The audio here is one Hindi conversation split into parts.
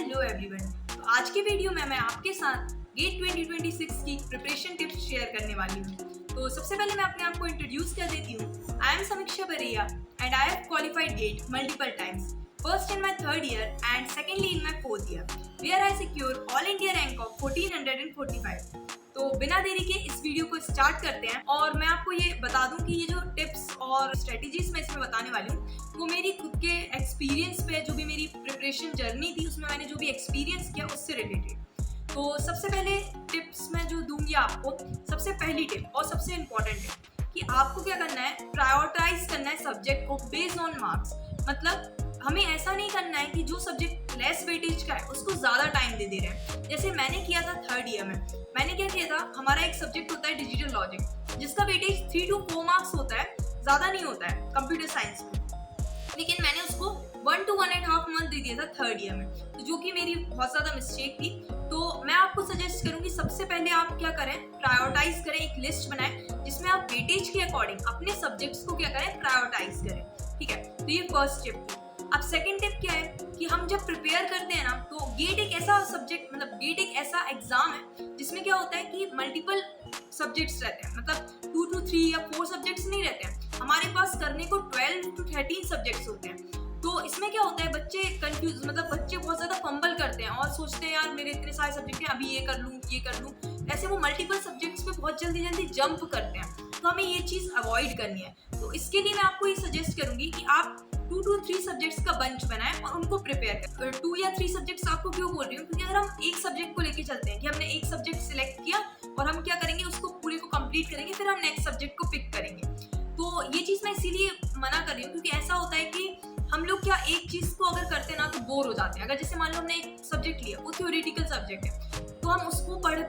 Hello everyone. तो आज के वीडियो में मैं आपके साथ गेट 2026 की प्रिपरेशन टिप्स शेयर करने वाली हूँ। तो सबसे पहले मैं अपने आप को इंट्रोड्यूस कर देती हूँ। I am Sameeksha Baraiya and I have qualified GATE multiple times, first in my third year and secondly in my fourth year, where I secure all India rank of 1445. तो बिना देरी के इस वीडियो को स्टार्ट करते हैं और मैं आपको ये बता दूं कि ये जो टिप्स और स्ट्रेटजीज मैं इसमें बताने वाली हूँ वो मेरी खुद के एक्सपीरियंस पे, जो भी मेरी प्रिपरेशन जर्नी थी उसमें मैंने जो भी एक्सपीरियंस किया उससे रिलेटेड। तो सबसे पहले टिप्स मैं जो दूंगी आपको, सबसे पहली टिप और सबसे इम्पोर्टेंट टिप कि आपको क्या करना है, प्रायोरिटाइज करना है सब्जेक्ट को बेस्ड ऑन मार्क्स। मतलब हमें ऐसा नहीं करना है कि जो सब्जेक्ट लेस वेटेज का है उसको ज़्यादा टाइम दे रहे हैं। जैसे मैंने किया था थर्ड ईयर में, मैंने क्या किया था, हमारा एक सब्जेक्ट होता है डिजिटल लॉजिक जिसका वेटेज 3 to 4 मार्क्स होता है, ज़्यादा नहीं होता है कंप्यूटर साइंस में, लेकिन मैंने उसको 1 to 1.5 मंथ दे दिया था थर्ड ईयर में, तो जो कि मेरी बहुत ज़्यादा मिस्टेक थी। तो मैं आपको सजेस्ट करूँगी सबसे पहले आप क्या करें, प्रायोरिटाइज करें, एक लिस्ट बनाएं जिसमें आप वेटेज के अकॉर्डिंग अपने सब्जेक्ट्स को क्या करें, प्रायोरिटाइज करें। ठीक है, तो ये फर्स्ट टिप थी। अब सेकंड टिप क्या है कि हम जब प्रिपेयर करते हैं ना, तो गेट एक ऐसा सब्जेक्ट, मतलब गेट एक ऐसा एग्जाम है जिसमें क्या होता है कि मल्टीपल सब्जेक्ट्स रहते हैं, मतलब 2 to 3 या 4 सब्जेक्ट्स नहीं रहते हैं, हमारे पास करने को 12 to 13 सब्जेक्ट्स होते हैं। तो इसमें क्या होता है, बच्चे कंफ्यूज, मतलब बच्चे बहुत ज़्यादा फंबल करते हैं और सोचते हैं यार मेरे इतने सारे सब्जेक्ट हैं, अभी ये कर लूँ, ऐसे वो मल्टीपल सब्जेक्ट्स पे बहुत जल्दी जंप करते हैं। तो हमें ये चीज़ अवॉइड करनी है। तो इसके लिए मैं आपको ये सजेस्ट करूँगी कि आप 2 to 3 सब्जेक्ट्स का बंच बनाएं और उनको प्रिपेयर करें। 2 या 3 सब्जेक्ट्स आपको क्यों बोल रही हूँ, क्योंकि अगर हम एक सब्जेक्ट को लेके चलते हैं कि हमने एक सब्जेक्ट सिलेक्ट किया और हम क्या करेंगे, उसको पूरे को कंप्लीट करेंगे, फिर हम नेक्स्ट सब्जेक्ट को पिक करेंगे। तो ये चीज़ मैं इसीलिए मना कर रही हूँ क्योंकि ऐसा होता है कि हम लोग क्या एक चीज़ को अगर करते हैं ना तो बोर हो जाते हैं। अगर जैसे मान लो हमने एक सब्जेक्ट लिया, वो थ्योरेटिकल सब्जेक्ट है, तो हम उसको पढ़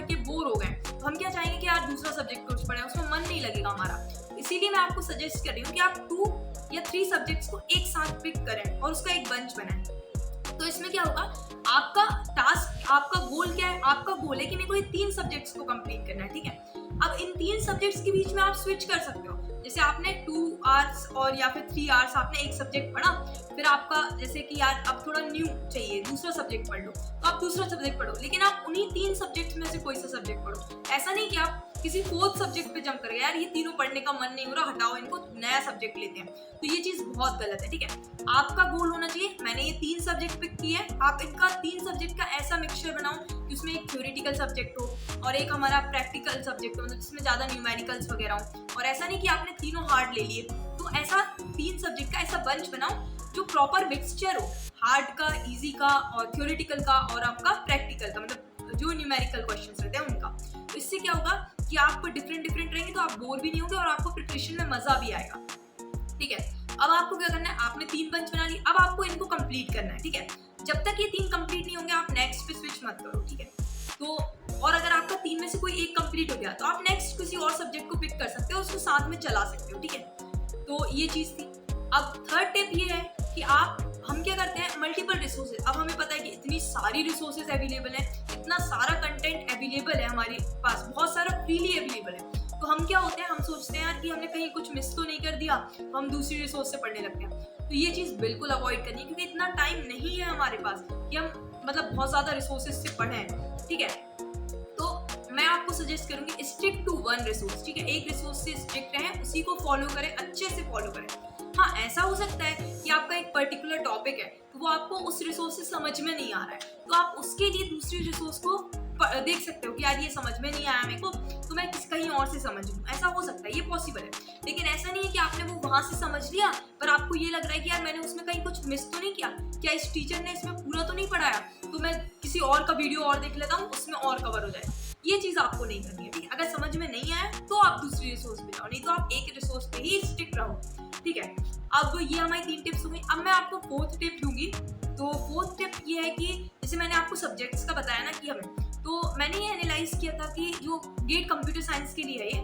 के बोर हो गए, तो हम क्या चाहेंगे कि यार दूसरा सब्जेक्ट कुछ पढ़ें, उसमें मन नहीं लगेगा हमारा। इसीलिए मैं आपको सजेस्ट कर रही हूँ कि आप 2 या 3 सब्जेक्ट्स को एक साथ पिक करें और उसका एक बंच बनाएं। तो इसमें क्या होगा, आपका टास्क, आपका गोल क्या है, आपका गोल है कि मेरे को ये 3 सब्जेक्ट्स को कंप्लीट करना है। ठीक है, अब इन 3 सब्जेक्ट्स के बीच में आप स्विच कर सकते हो। जैसे आपने 2 आवर्स और या फिर 3 आवर्स आपने एक सब्जेक्ट पढ़ा, फिर आपका जैसे कि यार अब थोड़ा न्यू चाहिए, दूसरा सब्जेक्ट पढ़ लो, तो आप दूसरा सब्जेक्ट पढ़ो, लेकिन आप उन्हीं 3 सब्जेक्ट्स में से कोई सा सब्जेक्ट पढ़ो। ऐसा नहीं कि आप किसी 4th सब्जेक्ट पे जंप करें, यार ये तीनों पढ़ने का मन नहीं हो रहा, हटाओ इनको, नया सब्जेक्ट लेते हैं। तो ये चीज़ बहुत गलत है। ठीक है, आपका गोल होना चाहिए, मैंने ये 3 सब्जेक्ट पिक किए हैं, आप इनका 3 सब्जेक्ट का ऐसा मिक्सचर बनाओ कि उसमें एक थ्योरेटिकल सब्जेक्ट हो और एक हमारा प्रैक्टिकल सब्जेक्ट हो, मतलब जिसमें ज़्यादा न्यूमेरिकल्स वगैरह हो। और ऐसा नहीं कि आपने तीनों हार्ड ले लिए, तो ऐसा 3 सब्जेक्ट का ऐसा बंच बनाओ जो प्रॉपर मिक्सचर हो, हार्ड का, इजी का और थ्योरेटिकल का और आपका प्रैक्टिकल का, मतलब जो न्यूमेरिकल क्वेश्चंस रहते हैं उनका। तो इससे क्या होगा कि आप डिफरेंट रहेंगे तो आप बोर भी नहीं होंगे और आपको प्रिपरेशन में मजा भी आएगा। ठीक है, अब आपको क्या करना है, आपने 3 बंच बना ली, अब आपको इनको कंप्लीट करना है। ठीक है, जब तक ये 3 कंप्लीट नहीं होंगे आप नेक्स्ट पे स्विच मत करो। ठीक है, तो और अगर आपका 3 में से कोई एक कंप्लीट हो गया तो आप नेक्स्ट किसी और सब्जेक्ट को पिक कर सकते हो, उसको साथ में चला सकते हो। ठीक है, तो ये चीज़ थी। अब थर्ड टिप ये है कि हम क्या करते हैं, मल्टीपल रिसोर्सेज। अब हमें पता है कि इतनी सारी रिसोर्सेज अवेलेबल है, इतना सारा कंटेंट अवेलेबल है हमारे पास, बहुत सारा फ्रीली अवेलेबल है। तो हम क्या होते हैं, हम सोचते हैं यार कि हमने कहीं कुछ मिस तो नहीं कर दिया, तो हम दूसरी रिसोर्स से पढ़ने लगते हैं। तो ये चीज़ बिल्कुल अवॉइड करनी है क्योंकि इतना टाइम नहीं है हमारे पास कि हम मतलब बहुत ज़्यादा रिसोर्सेज से पढ़ें। ठीक है, तो मैं आपको सजेस्ट करूँगी स्टिक टू 1 रिसोर्स। ठीक है, एक रिसोर्स से स्ट्रिक्ट रहें, उसी को फॉलो करें, अच्छे से फॉलो करें। हाँ, ऐसा हो सकता है कि आपका एक पर्टिकुलर टॉपिक है तो वो आपको उस रिसोर्स से समझ में नहीं आ रहा है, तो आप उसके लिए दूसरी रिसोर्स को देख सकते हो कि यार ये समझ में नहीं आया मेरे को, तो मैं कहीं और से समझ लूँ। ऐसा हो सकता है, ये पॉसिबल है। लेकिन ऐसा नहीं है कि आपने वो वहाँ से समझ लिया पर आपको ये लग रहा है कि यार मैंने उसमें कहीं कुछ मिस तो नहीं किया, क्या इस टीचर ने इसमें पूरा तो नहीं पढ़ाया, तो मैं किसी और का वीडियो और देख लेता हूँ, उसमें और कवर हो जाए। ये चीज़ आपको नहीं करनी है। ठीक है, अगर समझ में नहीं आया तो आप दूसरी रिसोर्स पे जाओ, नहीं तो आप एक रिसोर्स पे ही स्टिक रहो। ठीक है, अब ये हमारी 3 टिप्स हो गई। अब मैं आपको 4th टिप दूंगी। तो 4th टिप ये है कि जैसे मैंने आपको सब्जेक्ट्स का बताया ना कि हमें, तो मैंने ये एनालाइज किया था कि जो गेट कंप्यूटर साइंस के लिए है ये,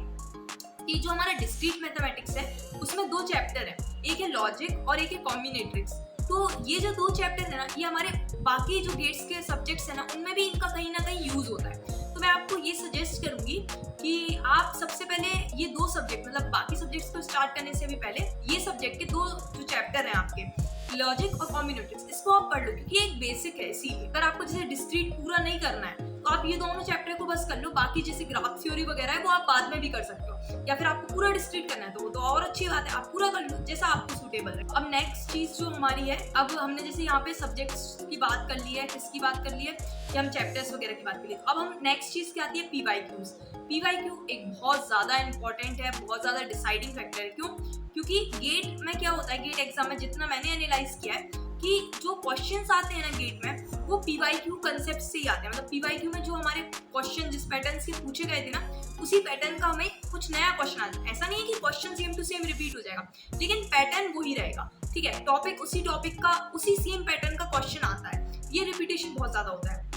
कि जो हमारा डिस्क्रीट मैथमेटिक्स है उसमें 2 चैप्टर है, एक है लॉजिक और एक है कॉम्बिनेट्रिक्स। तो ये जो 2 चैप्टर है ना, ये हमारे बाकी जो गेट्स के सब्जेक्ट्स है ना उनमें भी इनका कहीं ना कहीं यूज होता है। तो मैं आपको ये सजेस्ट करूंगी कि आप सबसे पहले ये 2 सब्जेक्ट, मतलब बाकी सब्जेक्ट्स को स्टार्ट करने से भी पहले ये सब्जेक्ट के 2 जो चैप्टर हैं आपके, लॉजिक और कॉम्बिनेटरिक्स, इसको आप पढ़ लो क्योंकि एक बेसिक है। इसीलिए अगर आपको जैसे डिस्क्रीट पूरा नहीं करना है तो आप ये दोनों चैप्टर को बस कर लो, बाकी जैसे ग्राफ थ्योरी वगैरह है वो आप बाद में भी कर सकते हो, या फिर आपको पूरा डिस्क्रीट करना है तो वो तो और अच्छी बात है, आप पूरा कर लो जैसा आपको सूटेबल है। अब नेक्स्ट चीज जो हमारी है, अब हमने जैसे यहाँ पे सब्जेक्ट्स की बात कर ली है, किसकी बात कर ली है, कि हम चैप्टर्स वगैरह की बात कर ली। अब हम नेक्स्ट चीज क्या आती है, पीवाईक्यूज। पीवाईक्यू एक बहुत ज्यादा इंपॉर्टेंट है, बहुत ज्यादा डिसाइडिंग फैक्टर है। क्यों? क्योंकि गेट में क्या होता है, गेट एग्जाम में जितना मैंने एनालाइज किया है कि जो क्वेश्चंस आते हैं ना गेट में, वो पीवाईक्यू कंसेप्ट से ही आते हैं। मतलब पीवाईक्यू में जो हमारे क्वेश्चन जिस पैटर्न के पूछे गए थे ना, उसी पैटर्न का हमें कुछ नया क्वेश्चन आता है। ऐसा नहीं है कि question same to same repeat हो जाएगा, लेकिन पैटर्न वही रहेगा। ठीक है, टॉपिक उसी टॉपिक का उसी सेम पैटर्न का क्वेश्चन आता है, ये रिपीटेशन बहुत ज्यादा होता है।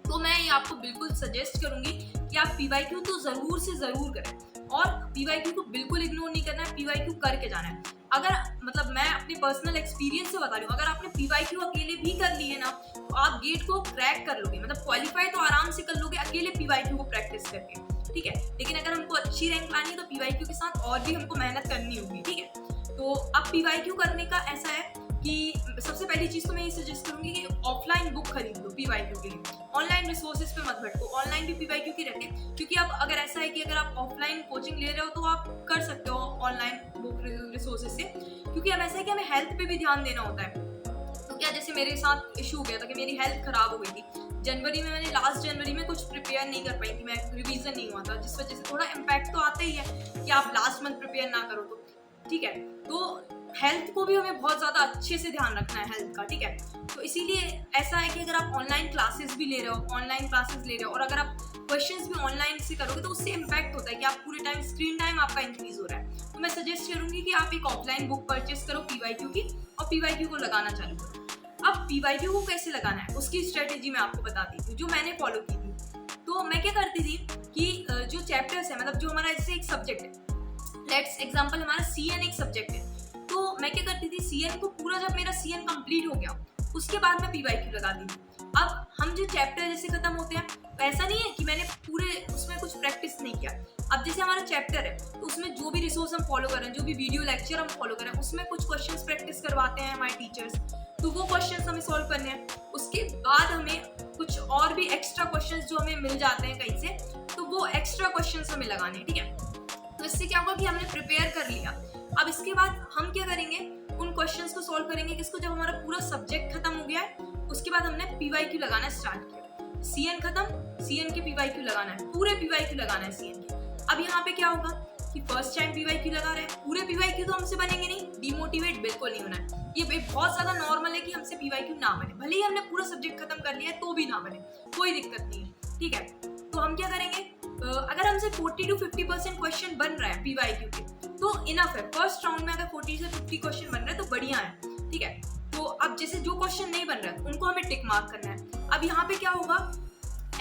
तो मैं ये आपको बिल्कुल सजेस्ट करूंगी कि आप पीवाईक्यू तो जरूर से जरूर करें, और पीवाईक्यू को बिल्कुल इग्नोर नहीं करना है, पीवाईक्यू करके जाना है। अगर मतलब मैं अपने पर्सनल एक्सपीरियंस से बता रही हूँ, अगर आपने पीवाईक्यू अकेले भी कर लिए ना तो आप गेट को क्रैक कर लोगे, मतलब क्वालिफाई तो आराम से कर लोगे अकेले पीवाईक्यू को प्रैक्टिस करके। ठीक है, लेकिन अगर हमको अच्छी रैंक लानी है तो पीवाईक्यू के साथ और भी हमको मेहनत करनी होगी। ठीक है, तो अब पीवाईक्यू करने का ऐसा है कि सबसे पहली चीज तो मैं ये सजेस्ट करूंगी कि ऑफलाइन बुक खरीद लो पीवाईक्यू के लिए, ऑनलाइन रिसोर्सेज पे मत भटको। ऑनलाइन भी पीवाईक्यू की रहते हैं, क्योंकि अब अगर ऐसा है कि अगर आप ऑफलाइन कोचिंग ले रहे हो तो आप कर सकते हो ऑनलाइन बुक रिसोर्सेज से, क्योंकि अब ऐसा है कि हमें हेल्थ पे भी ध्यान देना होता है। तो क्या जैसे मेरे साथ इशू हो गया था कि मेरी हेल्थ खराब हो गई थी जनवरी में, मैंने लास्ट जनवरी में कुछ प्रिपेयर नहीं कर पाई थी, मैं रिवीजन नहीं हुआ था, जिस वजह से थोड़ा इम्पैक्ट तो आता ही है कि आप लास्ट मंथ प्रिपेयर ना करो तो। ठीक है, तो हेल्थ को भी हमें बहुत ज़्यादा अच्छे से ध्यान रखना है हेल्थ का। ठीक है, तो इसीलिए ऐसा है कि अगर आप ऑनलाइन क्लासेस भी ले रहे हो, ऑनलाइन क्लासेस ले रहे हो, और अगर आप क्वेश्चंस भी ऑनलाइन से करोगे तो उससे इम्पैक्ट होता है कि आप पूरे टाइम स्क्रीन टाइम आपका इंक्रीज हो रहा है। तो मैं सजेस्ट करूंगी कि आप एक ऑफलाइन बुक परचेस करो पीवाईक्यू की, और पीवाईक्यू को लगाना चालू करो। अब पीवाईक्यू को कैसे लगाना है उसकी स्ट्रेटेजी मैं आपको बताती हूँ, जो मैंने फॉलो की थी। तो मैं क्या करती थी कि जो चैप्टर्स है, मतलब जो हमारा जैसे एक सब्जेक्ट है, लेट्स एग्जाम्पल हमारा CN एक सब्जेक्ट है, तो मैं क्या करती थी CN को पूरा, जब मेरा CN कंप्लीट हो गया उसके बाद मैं पीवाईक्यू लगाती थी। अब हम जो चैप्टर जैसे खत्म होते हैं, ऐसा नहीं है कि मैंने पूरे उसमें कुछ प्रैक्टिस नहीं किया। अब जैसे हमारा चैप्टर है तो उसमें जो भी रिसोर्स हम फॉलो कर रहे हैं, जो भी वीडियो लेक्चर हम फॉलो कर रहे हैं, उसमें कुछ क्वेश्चंस प्रैक्टिस करवाते हैं हमारे टीचर्स, तो वो क्वेश्चंस हमें सॉल्व करने हैं। उसके बाद हमें कुछ और भी एक्स्ट्रा क्वेश्चंस जो हमें मिल जाते हैं कहीं से, तो वो एक्स्ट्रा क्वेश्चंस हमें लगाने हैं। ठीक है, तो इससे क्या होगा कि हमने प्रिपेयर कर लिया। अब इसके बाद हम क्या करेंगे, उन क्वेश्चंस को सॉल्व करेंगे किसको, जब हमारा पूरा सब्जेक्ट खत्म हो गया है उसके बाद हमने पीवाईक्यू लगाना स्टार्ट किया। CN खत्म, CN के पीवाईक्यू लगाना है, पूरे पीवाईक्यू लगाना है CN के। अब यहाँ पे क्या होगा कि फर्स्ट टाइम पीवाईक्यू लगा रहे हैं, पूरे पीवाईक्यू तो हमसे बनेंगे नहीं, डिमोटिवेट बिल्कुल नहीं होना है। ये बहुत ज्यादा नॉर्मल है कि हमसे पीवाईक्यू ना बने, भले ही हमने पूरा सब्जेक्ट खत्म कर लिया है तो भी ना बने, कोई दिक्कत नहीं है। ठीक है, तो हम क्या करेंगे, अगर हमसे 40 to 50% क्वेश्चन बन रहा है पीवाईक्यू के तो इनफ है। फर्स्ट राउंड में अगर 40 से 50 क्वेश्चन बन रहा है तो बढ़िया है। ठीक है, तो अब जैसे जो क्वेश्चन नहीं बन रहा है उनको हमें टिक मार्क करना है। अब यहाँ पे क्या होगा,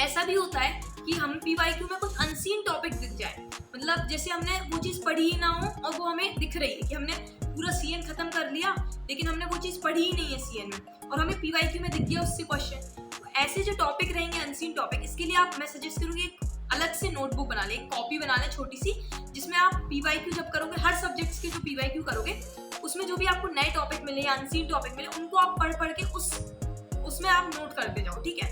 ऐसा भी होता है कि हम पीवाईक्यू में कुछ अनसीन टॉपिक दिख जाए, मतलब जैसे हमने वो चीज़ पढ़ी ही ना हो और वो हमें दिख रही है कि हमने पूरा CN खत्म कर लिया लेकिन हमने वो चीज़ पढ़ी ही नहीं है CN में, और हमें पीवाईक्यू में दिख गया उससे क्वेश्चन। तो ऐसे जो टॉपिक रहेंगे अनसीन टॉपिक, इसके लिए आप, मैं सजेस्ट करूँगी एक अलग से नोटबुक बना ले, एक कॉपी बना ले छोटी सी, जिसमें आप पीवाईक्यू जब करोगे, हर सब्जेक्ट्स के जो पीवाईक्यू करोगे उसमें जो भी आपको नए टॉपिक मिले या अनसीन टॉपिक मिले उनको आप पढ़ के उसमें आप नोट करते जाओ। ठीक है,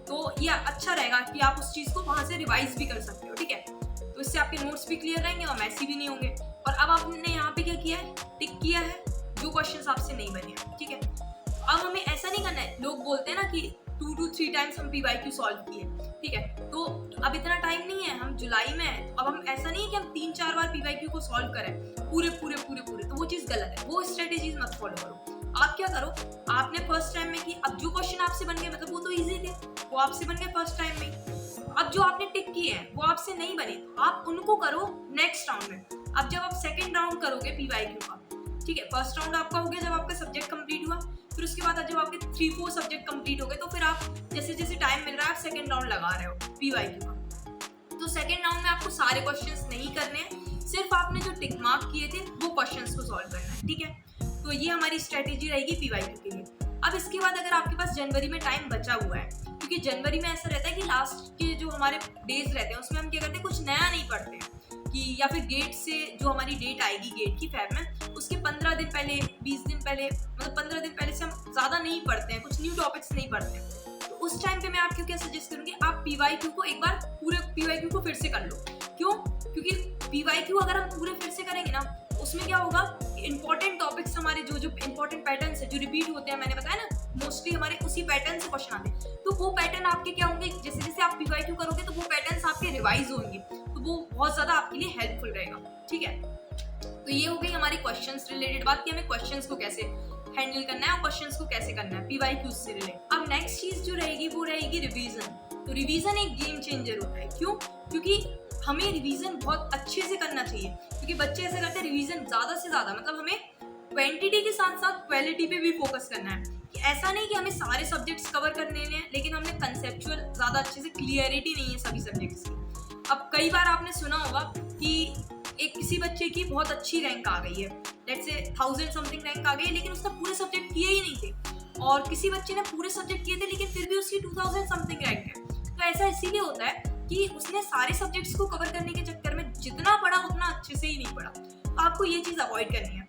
तो ये अच्छा रहेगा कि आप उस चीज़ को वहाँ से रिवाइज भी कर सकते हो। ठीक है, तो इससे आपके नोट्स भी क्लियर रहेंगे और मैसी भी नहीं होंगे। और अब आपने यहाँ पे क्या किया है, टिक किया है जो क्वेश्चन आपसे नहीं बने हैं। ठीक है, अब हमें ऐसा नहीं करना है, लोग बोलते हैं ना कि 2 to 3 टाइम्स हम पीवाईक्यू सॉल्व किए। ठीक है, तो अब इतना टाइम नहीं है, हम जुलाई में है, अब हम ऐसा नहीं है कि हम 3-4 बार पीवाईक्यू को सॉल्व करें पूरे, तो वो चीज़ गलत है, वो स्ट्रेटेजीज मत फॉलो करो। आप क्या करो, आपने फर्स्ट टाइम में की, अब जो क्वेश्चन आपसे बन गए, मतलब वो तो ईजी थे, वो आपसे बन गए फर्स्ट टाइम में। अब जो आपने टिक किए हैं वो आपसे नहीं बने, तो आप उनको करो नेक्स्ट राउंड में। अब जब आप सेकेंड राउंड करोगे पीवाईक्यू का, ठीक है, फर्स्ट राउंड आपका हो गया जब आपका सब्जेक्ट कंप्लीट हुआ, फिर उसके बाद जब आपके 3-4 सब्जेक्ट कंप्लीट हो गए तो फिर आप जैसे जैसे टाइम मिल रहा है आप सेकेंड राउंड लगा रहे हो पीवाईक्यू का। तो सेकेंड राउंड में आपको सारे क्वेश्चंस नहीं करने हैं, सिर्फ आपने जो टिक मार्क किए थे वो क्वेश्चंस को सॉल्व करना है। ठीक है, तो ये हमारी स्ट्रेटेजी रहेगी पीवाईक्यू के लिए। अब इसके बाद अगर आपके पास जनवरी में टाइम बचा हुआ है, क्योंकि जनवरी में ऐसा रहता है कि लास्ट के जो हमारे डेज रहते हैं उसमें हम क्या करते हैं, कुछ नया नहीं पढ़ते हैं कि, या फिर गेट से जो हमारी डेट आएगी गेट की फैब में, उसके 15 दिन पहले, 20 दिन पहले, मतलब 15 दिन पहले से हम ज़्यादा नहीं पढ़ते हैं, कुछ न्यू टॉपिक्स नहीं पढ़ते हैं। तो उस टाइम पे मैं आपको क्या सजेस्ट करूँगी, आप PYQ को एक बार पूरे PYQ को फिर से कर लो। क्यों? क्योंकि PYQ अगर हम पूरे फिर से करेंगे ना, उसमें क्या होगा, इंपॉर्टेंट टॉपिक्स हमारे जो इंपॉर्टेंट पैटर्न्स है जो रिपीट होते हैं, मैंने बताया ना मोस्टली हमारे उसी पैटर्न से क्वेश्चन आते हैं, तो वो पैटर्न आपके क्या होंगे, जैसे जैसे आप PYQ करोगे तो वो पैटर्न्स आपके रिवाइज होंगे, तो वो बहुत ज़्यादा आपके लिए हेल्पफुल रहेगा। ठीक है, तो ये हो गई हमारी क्वेश्चंस रिलेटेड बात कि हमें क्वेश्चंस को कैसे हैंडल करना है और क्वेश्चंस को कैसे करना है PYQ से रिलेटेड। अब नेक्स्ट चीज़ जो रहेगी वो रहेगी रिवीजन। तो रिवीजन एक गेम चेंजर होता है। क्यों? क्योंकि हमें रिवीजन बहुत अच्छे से करना चाहिए, क्योंकि बच्चे ऐसे करते हैं रिवीजन ज़्यादा से ज़्यादा, मतलब हमें क्वांटिटी के साथ साथ क्वालिटी पे भी फोकस करना है। कि ऐसा नहीं कि हमें सारे सब्जेक्ट्स कवर करने हैं, लेकिन हमें कंसेप्चुअल ज़्यादा अच्छे से क्लियरिटी नहीं है सभी सब्जेक्ट्स की। अब कई बार आपने सुना होगा कि एक किसी बच्चे की बहुत अच्छी रैंक आ गई है, लेट्स से 1000 समथिंग रैंक आ गई है, लेकिन उसने पूरे सब्जेक्ट किए ही नहीं थे, और किसी बच्चे ने पूरे सब्जेक्ट किए थे लेकिन फिर भी उसकी 2000 समथिंग रैंक है। तो ऐसा इसीलिए होता है कि उसने सारे सब्जेक्ट्स को कवर करने के चक्कर में जितना पढ़ा उतना अच्छे से ही नहीं पढ़ा। तो आपको ये चीज़ अवॉइड करनी है।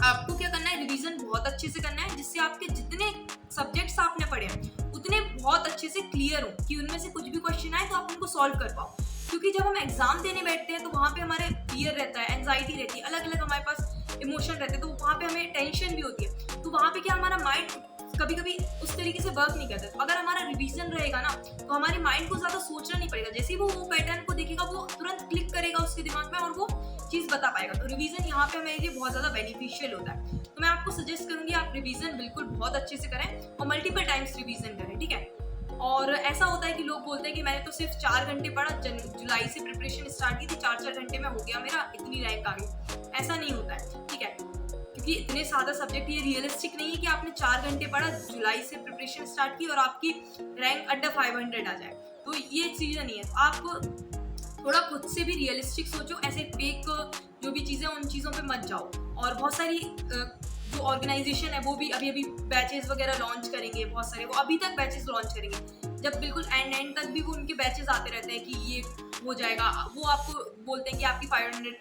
आपको क्या करना है, रिवीजन बहुत अच्छे से करना है, जिससे आपके जितने सब्जेक्ट्स आपने पढ़े हैं उतने बहुत अच्छे से क्लियर हो, कि उनमें से कुछ भी क्वेश्चन आए तो आप उनको सॉल्व कर पाओ। क्योंकि जब हम एग्जाम देने बैठते हैं तो वहाँ पे हमारे फियर रहता है, एंजाइटी रहती है, अलग अलग हमारे पास इमोशन रहते हैं, तो वहाँ पे हमें टेंशन भी होती है। तो वहाँ पे क्या हमारा माइंड कभी कभी उस तरीके से वर्क नहीं करता। अगर हमारा रिवीजन रहेगा ना तो हमारे माइंड को ज़्यादा सोचना नहीं पड़ेगा, जैसे ही वो पैटर्न को देखेगा वो तुरंत क्लिक करेगा उसके दिमाग में और वो चीज़ बता पाएगा। तो रिवीजन यहाँ पे हमारे लिए बहुत ज़्यादा बेनिफिशियल होता है। तो मैं आपको सजेस्ट करूँगी आप रिवीजन बिल्कुल बहुत अच्छे से करें और मल्टीपल टाइम्स रिवीजन करें। ठीक है, और ऐसा होता है कि लोग बोलते हैं कि मैंने तो सिर्फ 4 घंटे पढ़ा, जुलाई से प्रिपरेशन स्टार्ट की थी, 4 घंटे में हो गया मेरा, इतनी रैंक आ गई। ऐसा नहीं होता है। ठीक है, क्योंकि इतने सादा सब्जेक्ट ये रियलिस्टिक नहीं है कि आपने 4 घंटे पढ़ा, जुलाई से प्रिपरेशन स्टार्ट की और आपकी रैंक अंडर 500 आ जाए, तो ये चीज़ें नहीं है। तो आप थोड़ा खुद से भी रियलिस्टिक सोचो, ऐसे फेक जो भी चीज़ें उन चीज़ों पे मत जाओ। और बहुत सारी जो ऑर्गेनाइजेशन है वो भी अभी अभी बैचेस वगैरह लॉन्च करेंगे, बहुत सारे वो अभी तक बैचेस लॉन्च करेंगे, जब बिल्कुल एंड तक भी वो उनके बैचेस आते रहते हैं कि ये हो जाएगा, वो आपको बोलते हैं कि आपकी 500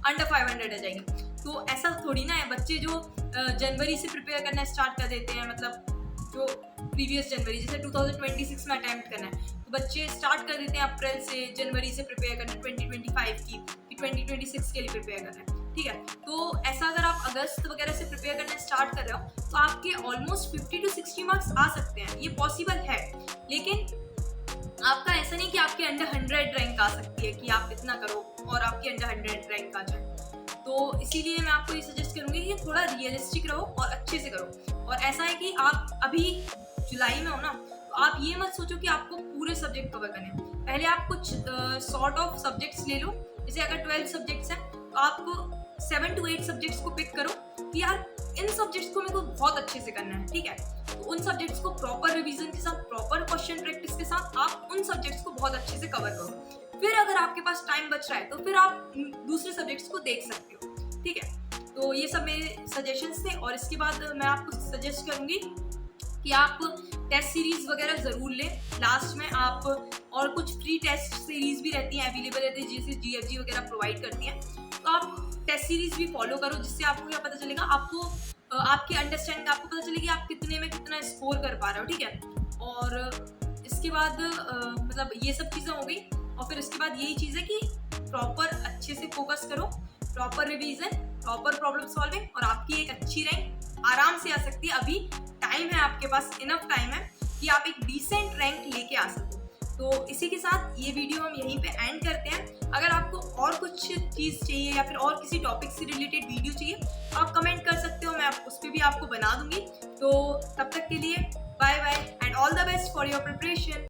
अंडर 500 आ जाएगी। तो ऐसा थोड़ी ना है। बच्चे जो जनवरी से प्रिपेयर करना स्टार्ट कर देते हैं, मतलब जो प्रीवियस जनवरी, जैसे 2026 में अटेम्प्ट करना है तो बच्चे स्टार्ट कर देते हैं अप्रैल से, जनवरी से प्रिपेयर करना 2025 की, 2026 के लिए प्रिपेयर करना है। ठीक है, तो ऐसा अगर आप अगस्त वगैरह से प्रिपेयर करना स्टार्ट कर रहे हो तो आपके ऑलमोस्ट 50 to 60 मार्क्स आ सकते हैं, ये पॉसिबल है। लेकिन आपका ऐसा नहीं कि आपके अंडर 100 रैंक आ सकती है कि आप इतना करो और आपके अंडर 100 रैंक आ जाए। तो इसीलिए मैं आपको ये सजेस्ट करूँगी कि थोड़ा रियलिस्टिक रहो और अच्छे से करो। और ऐसा है कि आप अभी जुलाई में हो ना, तो आप ये मत सोचो कि आपको पूरे सब्जेक्ट कवर करने हैं। पहले आप कुछ सॉर्ट ऑफ सब्जेक्ट्स ले लो। जैसे अगर 12 सब्जेक्ट्स हैं तो आप 7 to 8 सब्जेक्ट्स को पिक करो कि यार इन सब्जेक्ट्स को मेरे को बहुत अच्छे से करना है। ठीक है, तो उन सब्जेक्ट्स को प्रॉपर रिवीजन के साथ, प्रॉपर क्वेश्चन प्रैक्टिस के साथ आप उन सब्जेक्ट्स को बहुत अच्छे से कवर करो। फिर अगर आपके पास टाइम बच रहा है तो फिर आप दूसरे सब्जेक्ट्स को देख सकते हो। ठीक है, तो ये सब मेरे सजेशंस थे। और इसके बाद मैं आपको सजेस्ट करूँगी कि आप टेस्ट सीरीज वगैरह ज़रूर लें। लास्ट में आप और कुछ फ्री टेस्ट सीरीज भी रहती हैं, अवेलेबल रहती है, जैसे GFG वगैरह प्रोवाइड करती हैं, तो आप टेस्ट सीरीज भी फॉलो करो, जिससे आपको क्या पता चलेगा, आपको आपकी अंडरस्टैंडिंग आपको पता चलेगी आप कितने में कितना स्कोर कर पा रहे हो। ठीक है, और इसके बाद मतलब ये सब चीज़ें हो गई। और फिर इसके बाद यही चीज़ है कि प्रॉपर अच्छे से फोकस करो, proper revision, proper problem solving, और आपकी एक अच्छी रैंक आराम से आ सकती है। अभी टाइम है आपके पास, इनफ टाइम है कि आप एक डिसेंट रैंक लेके आ सको। तो इसी के साथ ये वीडियो हम यहीं पे एंड करते हैं। अगर आपको और कुछ चीज़ चाहिए या फिर और किसी टॉपिक से रिलेटेड वीडियो चाहिए तो आप कमेंट कर सकते हो, मैं उस पर भी आपको बना दूंगी। तो तब तक के लिए bye bye and all the best for your preparation.